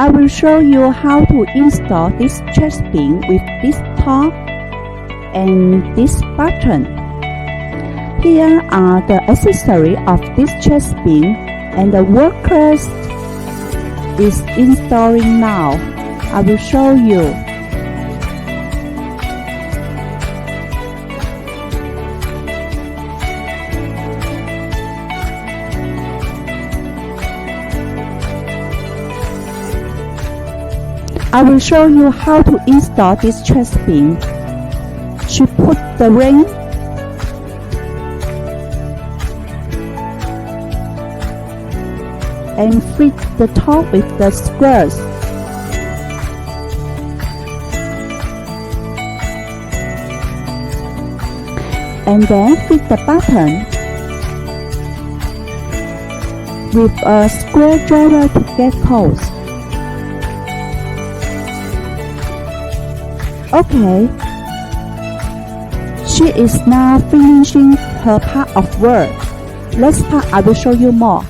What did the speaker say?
I will show you how to install this chest bin with this top and this button. Here are the accessories of this chest bin, and the workers is installing now. I will show you. I will show you how to install this chest bin. She put the ring and fit the top with the screws. And then fit the button with a screwdriver to get holes. Okay, she is now finishing her part of work. Next part I will show you more.